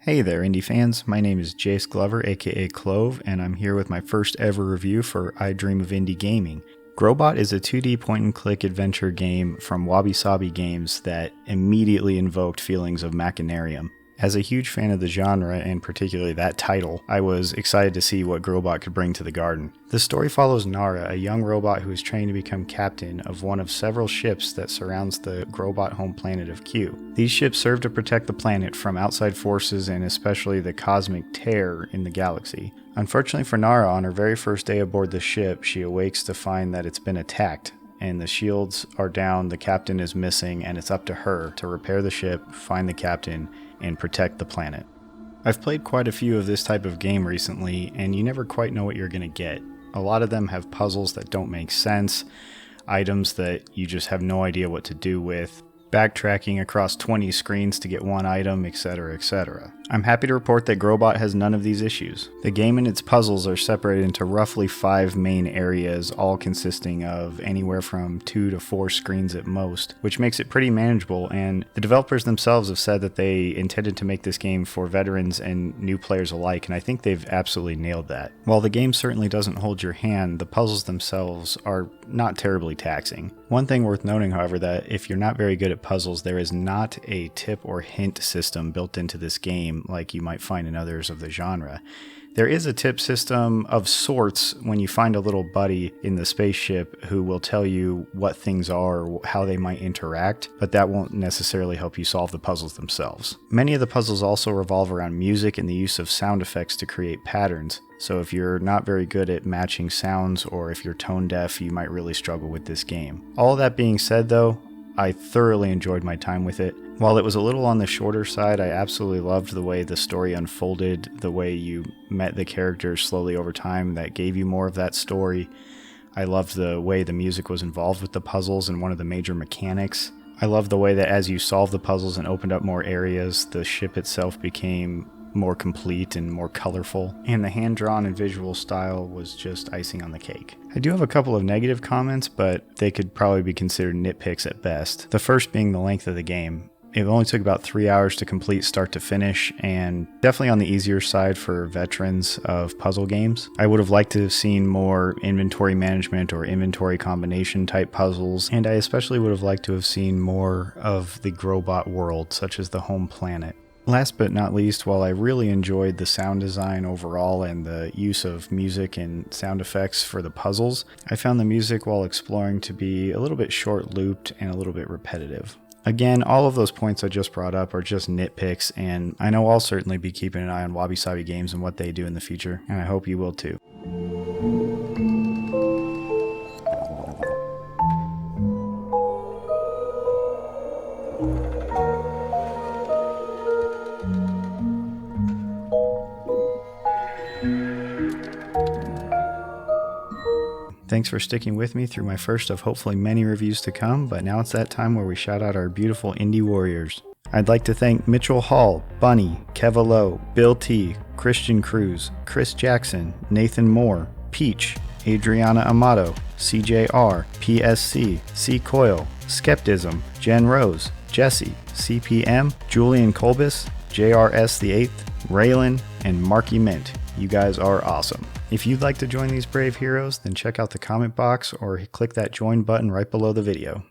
Hey there, indie fans. My name is Jace Glover, aka Clove, and I'm here with my first ever review for I Dream of Indie Gaming. Growbot is a 2D point-and-click adventure game from Wabi Sabi Games that immediately invoked feelings of Machinarium. As a huge fan of the genre, and particularly that title, I was excited to see what Growbot could bring to the garden. The story follows Nara, a young robot who is trained to become captain of one of several ships that surrounds the Growbot home planet of Q. These ships serve to protect the planet from outside forces and especially the cosmic terror in the galaxy. Unfortunately for Nara, on her very first day aboard the ship, she awakes to find that it's been attacked, and the shields are down, the captain is missing, and it's up to her to repair the ship, find the captain, and protect the planet. I've played quite a few of this type of game recently, and you never quite know what you're going to get. A lot of them have puzzles that don't make sense, items that you just have no idea what to do with, backtracking across 20 screens to get one item, etc., etc. I'm happy to report that Growbot has none of these issues. The game and its puzzles are separated into roughly 5 main areas, all consisting of anywhere from 2 to 4 screens at most, which makes it pretty manageable, and the developers themselves have said that they intended to make this game for veterans and new players alike, and I think they've absolutely nailed that. While the game certainly doesn't hold your hand, the puzzles themselves are not terribly taxing. One thing worth noting, however, that if you're not very good at puzzles, there is not a tip or hint system built into this game like you might find in others of the genre. There is a tip system of sorts when you find a little buddy in the spaceship who will tell you what things are or how they might interact, but that won't necessarily help you solve the puzzles themselves. Many of the puzzles also revolve around music and the use of sound effects to create patterns. So if you're not very good at matching sounds, or if you're tone deaf, you might really struggle with this game. All that being said though, I thoroughly enjoyed my time with it. While it was a little on the shorter side, I absolutely loved the way the story unfolded, the way you met the characters slowly over time that gave you more of that story. I loved the way the music was involved with the puzzles and one of the major mechanics. I loved the way that as you solved the puzzles and opened up more areas, the ship itself became more complete and more colorful, and the hand-drawn and visual style was just icing on the cake. I do have a couple of negative comments, but they could probably be considered nitpicks at best. The first being the length of the game. It only took about 3 hours to complete start to finish, and definitely on the easier side for veterans of puzzle games. I would have liked to have seen more inventory management or inventory combination type puzzles, and I especially would have liked to have seen more of the Growbot world, such as the home planet. Last but not least, while I really enjoyed the sound design overall and the use of music and sound effects for the puzzles, I found the music while exploring to be a little bit short-looped and a little bit repetitive. Again, all of those points I just brought up are just nitpicks, and I know I'll certainly be keeping an eye on Wabi Sabi Games and what they do in the future, and I hope you will too. Thanks for sticking with me through my first of hopefully many reviews to come, but now it's that time where we shout out our beautiful indie warriors. I'd like to thank Mitchell Hall, Bunny, Keva Lowe, Bill T, Christian Cruz, Chris Jackson, Nathan Moore, Peach, Adriana Amato, CJR, PSC, C Coyle, Skeptism, Jen Rose, Jesse, CPM, Julian Kolbis, JRS the 8th, Raylan, and Marky Mint. You guys are awesome. If you'd like to join these brave heroes, then check out the comment box or click that join button right below the video.